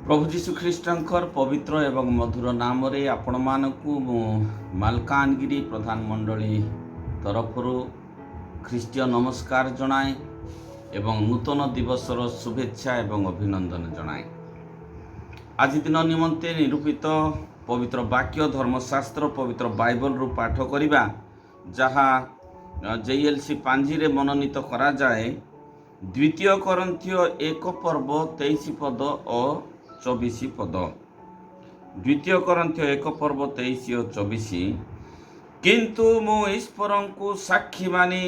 प्रभु जीशु ख्रीष्टंकर पवित्र एवं मधुर नाम रे आपण मानकु मालकानगिरी प्रधान मंडली तरफरु ख्रीष्टीय नमस्कार जनाए एवं नूतन दिवसर शुभेच्छा एवं अभिनंदन जनाए। आज दिन निमंते निरूपित पवित्र वाक्य धर्मशास्त्र पवित्र बाइबल रु पाठ करिबा जहा JLC पांजी रे मनोनीत करा जाए। द्वितीय कोरिन्थियो 1 पर्व 23 पद और 24 पद। द्वितीय कोरिन्थियो 1 पर्व 23 और 24। किंतु मु ईश्वर को साक्षी मानी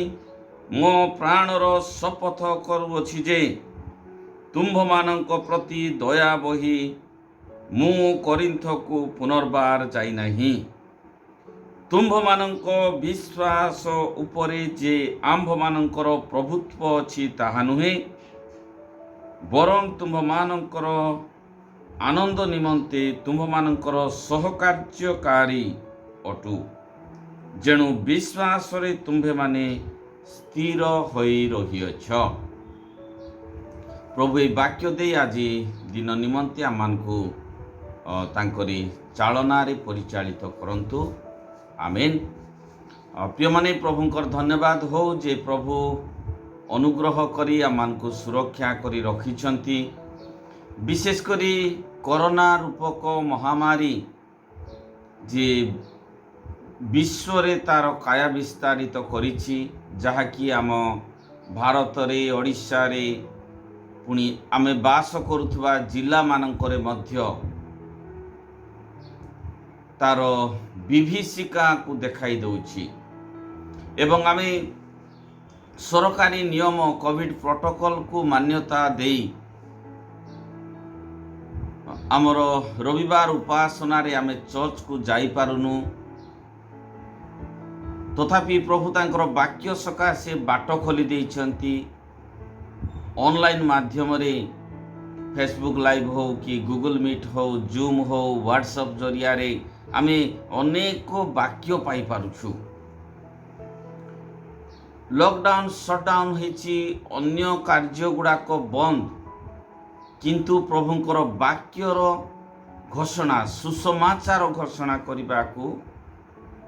मो प्राणर शपथ करुअछि जे तुम्भ मानक प्रति दया बही मु कोरिन्थ को पुनर्बार जाई नाही। तुम्भ मानक विश्वास उपरे जे आम्भ मानकर प्रभुत्व अछि ताहा नुहे, बरं तुम्भ मानकर आनंद निमंते तुम्भ मानकर सहकार्यकारी अटु। जेणु विश्वास रे तुम्भे माने स्थिर होई रहिअछ। प्रभु ए वाक्य दे आज दिन निमंते आमानकु तांकरी चालना रे परिचालित करंतु। आमेन। प्रिय माने प्रभुंकर धन्यवाद हो जे प्रभु अनुग्रह करी आमानकु सुरक्षा करी रखिछंती। विशेष करी कोरोना रूपक महामारी जे विश्व रे तार काया विस्तारित करिछि, जहा कि आम भारत रे ओडिशा रे पुनी आमे बास करुथबा जिला मानकरे मध्य तार विभीषिका को देखाई दउछि एवं आमे सरकारी नियम कोविड प्रोटोकॉल को मान्यता देई आमर रविवार उपासना रे आमे चर्च को जाई पारुनु। तथापि प्रभु तांकर वाक्य सकाशे बाट खोली देइछंती। ऑनलाइन माध्यम रे फेसबुक लाइव हो कि गूगल मीट हो, जूम हो, व्हाट्सएप जरिया रे आमे अनेक वाक्य पाई पारुछु। लॉकडाउन शटडाउन हेछि, अन्य कार्य गुड़ाक बंद, किंतु प्रभुंकर वाक्यर घोषणा सुसमाचार घोषणा करने को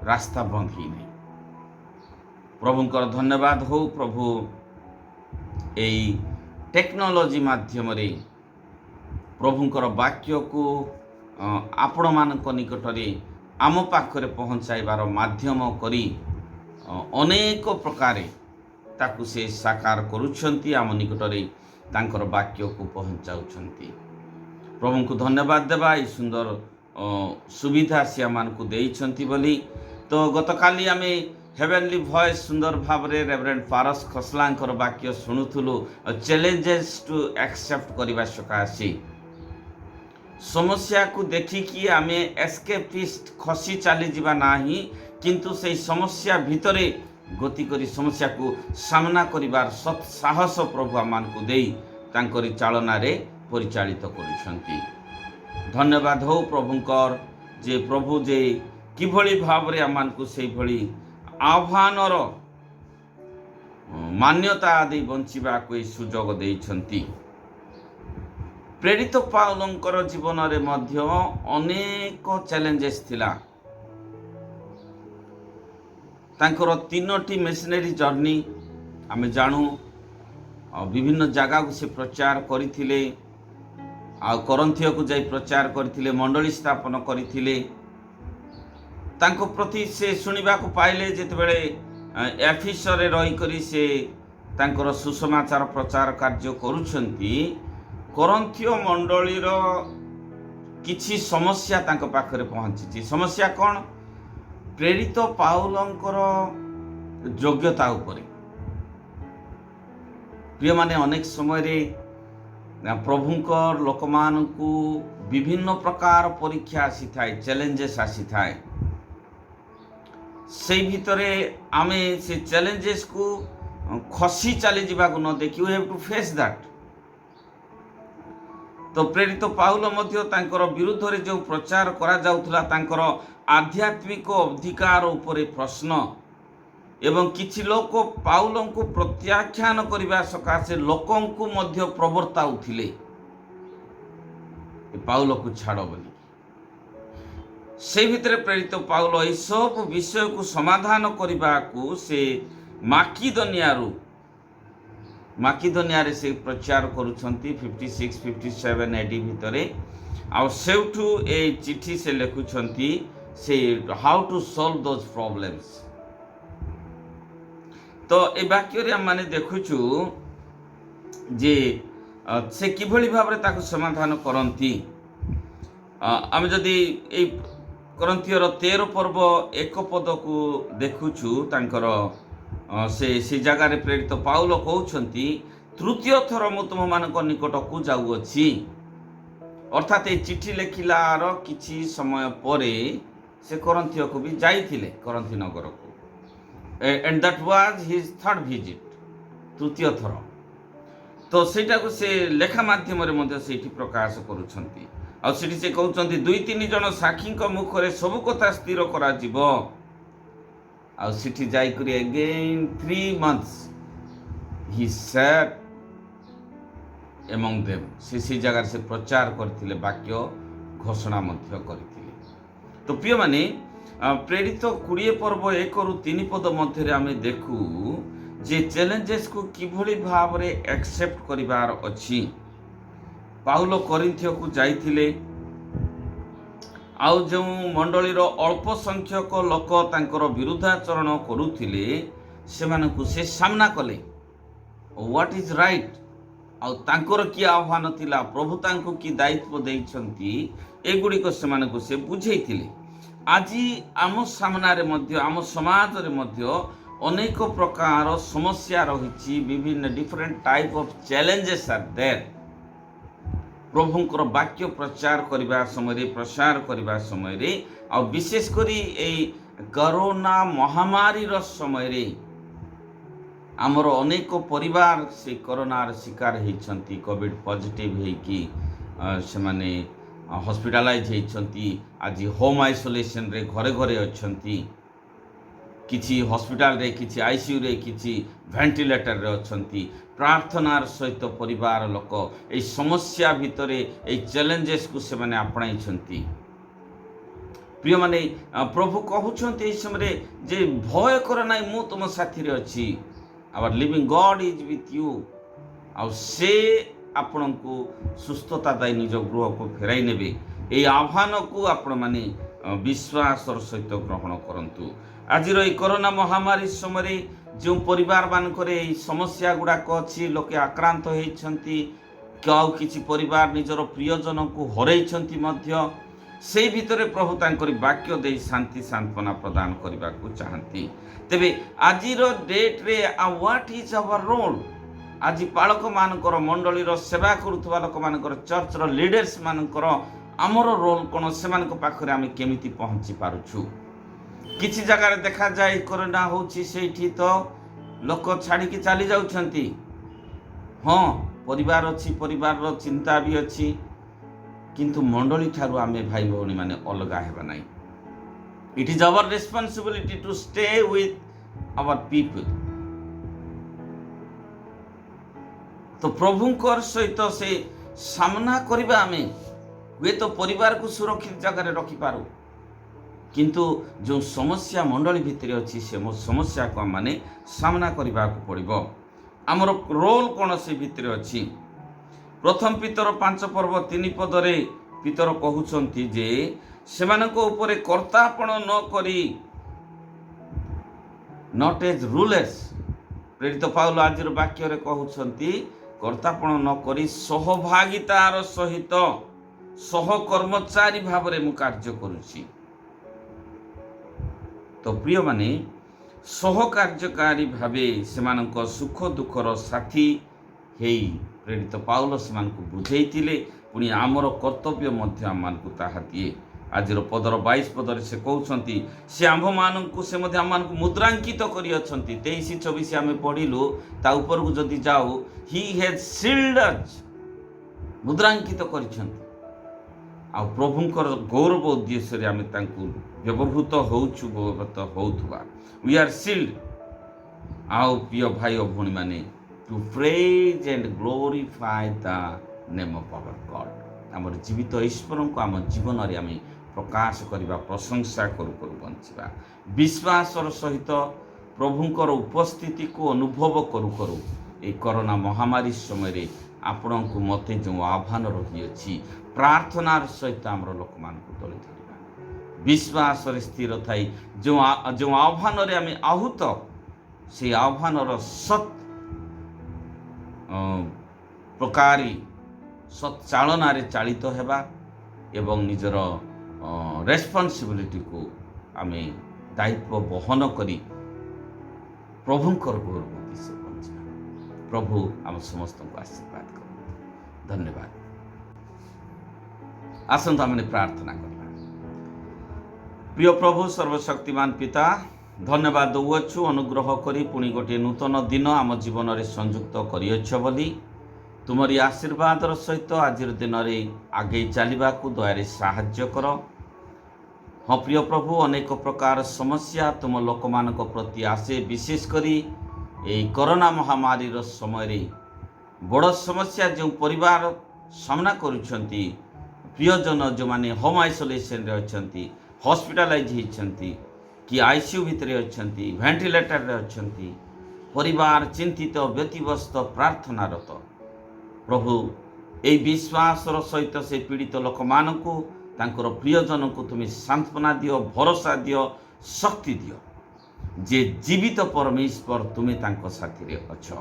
रास्ता बंद ही नहीं। प्रभुंकर धन्यवाद हो। प्रभु एई टेक्नोलॉजी माध्यम रे प्रभुंकर वाक्य को आपण मानक निकट रे आम पाखरे पहुँचाइबार माध्यम करी अनेक प्रकार ताकु से साकार करुछंती, आम निकट रे तांकर वाक्य को पहुँचाउछंती। प्रभु को धन्यवाद देबा ई सुंदर सुविधा से आमान को देइछंती बोली। तो गतकाली आमे हेवेनली वॉइस सुंदर भाव रे रेवरेंड पारस खसलांकर वाक्य सुनुथुलु। चैलेंजेस टू एक्सेप्ट करबा सकासी समस्या को देखिकी आमे एस्केपिस्ट खसी चली जीवा नाही, किंतु से समस्या भितरे गति करी समस्या को सामना करिबार सत साहस प्रभु आमान को देई तांकरी चालना रे परिचालित करुछंती। धन्यवाद हो प्रभुंकर जे प्रभु जे किभली भाव रे आमान को सेई भली आह्वानर मान्यता आदि बंचिबा को सुजोग देइछंती। प्रेरित पाउलंकर जीवन रे मध्य अनेक चैलेंजेस थिला। तांकर 3टी मिशनरी जर्नी आमे जानू। विभिन्न जगह को से प्रचार करथिले, आ कोरिन्थियो को जाई प्रचार करथिले, मंडली स्थापन करथिले। तांको प्रति से सुनिबा को पाइले जेतेबेले एफिसर रे रही करी से तांकर सुसमाचार प्रचार कार्य करूछंती। कोरिन्थियो मंडलीर किछि समस्या तांको पाखरे पहुंची। समस्या कौन? प्रेरित पाउलंकर योग्यता उपरे। प्रिय माने अनेक समय रे प्रभुंकर लोकमान को विभिन्न प्रकार परीक्षा आसी थाए, चैलेंजेस आसी थाए। से भितरे आमे से चैलेंजेस को खसी चली जीवा को न देखि, we have to face that. तो प्रेरित पाउल मध्य तांकर विरुद्ध रे जो प्रचार करा जाउथला तांकर आध्यात्मिक अधिकार उपरे प्रश्न एवं किछि लोक पाउल को प्रत्याख्यान करबा सकाशे लोकन को मध्य प्रवर्ताउथिले। पाउल को छाड़ बोली से भितर प्रेरित पाउल यह सब विषय को समाधान करने को से माकिदोनिया रे से प्रचार करुछंती 56 57 एडी भितरे आउ सेउठू ए चिठी से लिखुछंती से how to solve those problems. तो ए वाक्य रे हम माने देखुछु जे से किभली भाबरे ताको समाधान करंती। आम जदि ए करंथियर 13 पर्व एक पद को देखुछु तांकर से जगार प्रेरित पाउल कहउछंती तृतीय थर मु तुम मान निकट को जाऊँगी अर्थात ये चिठी लिखिलार किछि समय परे से करंथिय को भी जाइथिले करंथी नगर को and that was his third visit तृतीय थर। तो सेटा को से लेखा माध्यम रे मध्ये सेठी प्रकाश करूछंती आ सेठी से कहउछंती दुई तीन जन साक्षी मुखरे सब कथा स्थिर करा जिवो आ सिटी जाई करी again 3 months he sat among them से जगह से प्रचार करथिले वाक्य घोषणा मध्य करथिले। तो प्रिय माने प्रेरित 20 पर्व 1 रु 3 पद मध्य रे आमे देखु जे चैलेंजेस को किभली भाव रे एक्सेप्ट करिवार अछि। पाउल कोरिन्थियो को जाइथिले आउ जो मंडलीर अल्प संख्यक लोक तांकर विरुद्धाचरण करुथिले सेमानकु से सामना कले व्हाट इज राइट आउ तांकर की आह्वान थिला प्रभु तांको की दायित्व देइछंती एगुडी सेमानकु से बुझेइथिले। आज आम सामना रे मध्य आम समाज रे मध्य अनेक प्रकार समस्या रहिछि विभिन्न different type of challenges are there. प्रभुंकर वाक्य प्रचार करने समय प्रसार करने समय और विशेष करी कोरोना महामारी समय आमर अनेक परिवार से कोरोनार शिकार होती कोविड पॉजिटिव होगी से माने हॉस्पिटलाइज होती आज होम आइसोलेशन रे घरे घरे अच्छी किछि हॉस्पिटल रे किछि आईसीयू रे किछि वेंटिलेटर रे अच्छी प्रार्थनार सहित परिवार लोक ए समस्या भितरे ए चैलेंजेस को से माने आपणाइछंती। प्रिय माने प्रभु कहउछंती ए समय जे भय कर नाइ मु तुम साथी रे अछि our living God is with you आ से आपण को सुस्थता दाई निज गृह को फेराई नेबे ए आह्वान को आपण माने विश्वासर सहित ग्रहण करंतु। आज कोरोना महामारी समय जो परिवार मानकर समस्या गुड़ाक अच्छी लोके आक्रांत होती किसी परिवार निजर प्रियजन को हरई से भितर प्रभु तांकर वाक्य दे शांति सांत्वना प्रदान करने को चाहती। तेबे आज डेट रे व्हाट इज आवर रोल आज पालक मानकर मंडलीर सेवा करुवा लोक मानकर चर्चर लीडर्स मानकर आमर रोल कौन से पाखरे आम केमिति पहुँची पारुछु। किसी जगह देखा जाए कोरोना होची सेठी तो लोक छाड़ी चली जाउछंती। हाँ परिवार अच्छी परिवार चिंता भी अच्छी किंतु मंडली ठारू आमे भाई भौणी माने अलगा हेबा नाही। It is our responsibility to stay with our people. तो प्रभुंकर सहित से सामना करिबा आमे वे तो परिवार को सुरक्षित जगह रखी पारू किंतु जो समस्या मंडली भितर अच्छी से समस्या को माने सामना करने को पड़ो। आमर रोल कौन से भितर अच्छी। प्रथम पितर 5 पर्व 3 पदरे पितर कहउछंती जे सेमानको उपरे कर्तापण न करी नॉट एज रूलर्स। प्रेरित पाउल आज वाक्य रे कहउछंती कर्तापण न करी सहभागितार सहित सहकर्मचारी भाव में कार्य करुछि। तो प्रिय माने सहकार्यकारी भावे सेमानक सुख दुखर साथी हेई प्रेरित पाउल सेमानक बुझेइथिले पुणी आमर कर्तव्य मध्य आममानकु ताहा दिए। आज पदर 22 पदर से कहउछंती से आम्भ मानकु से मध्य आममानकु मुद्रांकित करि अछंती। 23-24 आमे पढिलु ता ऊपर को जदि जाऊ ही हैज सील्ड अस मुद्रांकित करिछंती आ प्रभुंकर गौरव उद्देश्य आम व्यवहृत होवत होउथुवा वी आर सील्ड। आओ प्रिय भाई और भौणी माने to praise and glorify the name of our God. आमर जीवित ईश्वर को आम जीवन में आम प्रकाश करवा प्रशंसा करू करू बंचिबा विश्वासर सहित प्रभुंकर उपस्थिति को अनुभव करू करू ए कोरोना महामारी समय आपण को मते जो आह्वान रही अछि प्रार्थनार सहित आमर लोक मान तोली धरिबा विश्वास स्थिर थाई जो आह्वान रे आम आहूत से आह्वानर सत् प्रकारी सत्चालना रे चालित हेबा एवं निजर रेस्पॉन्सिबिलिटी को आम दायित्व बहन करी प्रभुंकर गौरव से पहुंचा प्रभु आम समस्त को आशीर्वाद कर धन्यवाद। आसंत आमने प्रार्थना करबा। प्रिय प्रभु सर्वशक्तिमान पिता धन्यवाद दौछु अनुग्रह करी पुणी गोटे नूतन दिन आम जीवन में संयुक्त करियछ बोली तुमरी आशीर्वादर सहित आज दिन में आगे चलने को दयारे साहाय्य कर। हाँ प्रिय प्रभु अनेक प्रकार समस्या तुम लोक मान प्रति आसे विशेष करी ए कोरोना महामारी समय रे बड़ समस्या जो परिवार सामना करुछंती प्रियजन जो माने होम आइसोलेशन रे अछंती हॉस्पिटलाइज होती कि आईसीयू भितर अछंती वेंटिलेटर रे अछंती परिवार चिंतित व्यतिव्यस्त प्रार्थनारत प्रभु ए विश्वासर सहित से पीड़ित लोक मानकु तांकर प्रियजन को तुम्हें सांत्वना दियो भरोसा दियो शक्ति दियो जे जीवित परमेश्वर तुम्हें तांको साथी रे अछ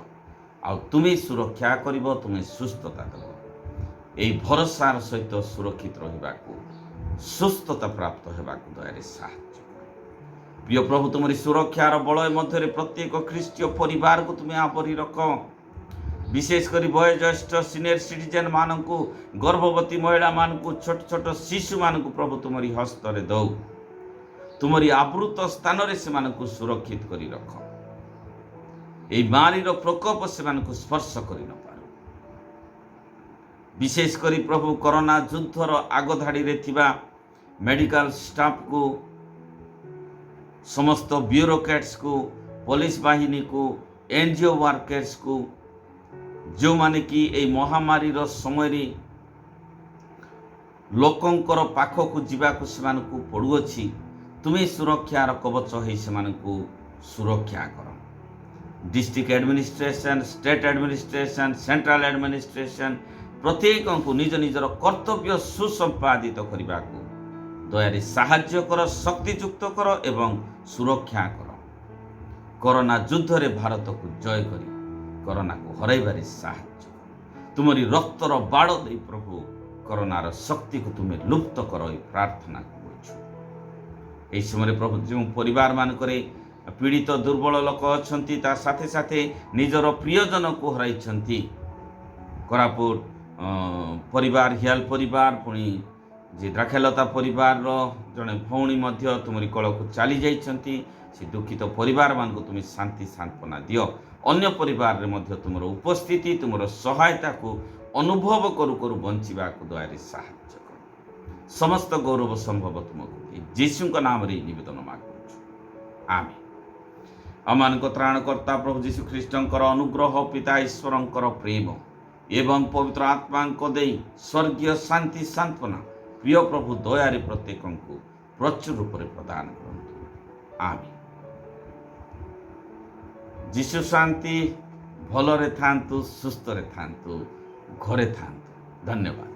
आ तुम्हें सुरक्षा करिवो तुम्हें सुस्थता देव ए भरोसार सहित सुरक्षित रहिबाकू सुस्थता प्राप्त हेबाकू दयारे साहाय्य प्रिय प्रभु तुमरी सुरक्षार बलय मध्य प्रत्येक ख्रीष्टीय परिवार को तुम्हें आवरी रख विशेष कर वयोज्येष्ठ सीनियर सिटीजन मानू गर्भवती महिला मानू छोट छोट शिशु मानू प्रभु तुमरी हस्तरे दौ तुमरी आवृत स्थान से सुरक्षित करी रख ए मारीर प्रकोप से स्पर्श कर न पार विशेष करी प्रभु कोरोना युद्धर आगधाड़ी रे थिबा मेडिकल स्टाफ को समस्त ब्यूरोक्रेट्स को पुलिस बाहिनी को एनजीओ वर्कर्स को जो माने कि ए महामारी रो समय रे लोकंकर पाखक जीवाक से पड़ुअछि तुम्हें सुरक्षार कवच है से सुरक्षा कर district administration state administration central administration प्रत्येक को निज निजर कर्तव्य सुसंपादित करने को दयारे साहाय्य कर शक्तियुक्त कर एवं सुरक्षा कर कोरोना युद्ध रे भारत को जय करी कोरोना को हरैबारे साहाय्य कर तुमरी रक्तर बाड़ दे प्रभु कोरोनार शक्ति को तुम्हें लुप्त कर प्रार्थना करुछु एई समय प्रभु जो परिवार मानकरे पीड़ित दुर्बल लोक अछंती ता साथे साथे निजर प्रियजन को हराइछंती कोरापुट परिवार हियाल परिवार पुणी जे द्राक्षालता परिवार जड़े भौणी मध्य तुमरी कल को चली जाइछंती से दुखित परिवार मान को तुम्हें शांति सांत्वना दियो अन्य परिवार रे मध्य तुमर उपस्थिति तुमर सहायता को अनुभव करू करू बंचिबा को दयारे साहाय्य कर समस्त गौरव संभव तुमको यीशु का नाम रे निवेदन मागुछु आमेन। अमान को त्राणकर्ता प्रभु यीशु ख्रीष्टंकर अनुग्रह पिता ईश्वरंकर प्रेम एवं पवित्र आत्मा को दे स्वर्गीय शांति सांत्वना प्रिय प्रभु दयारे प्रत्येक को प्रचुर रूप से प्रदान करंतु आमेन। जीशु शांति भलरे थांतु सुस्थ रे थांतु घरे थांतु धन्यवाद।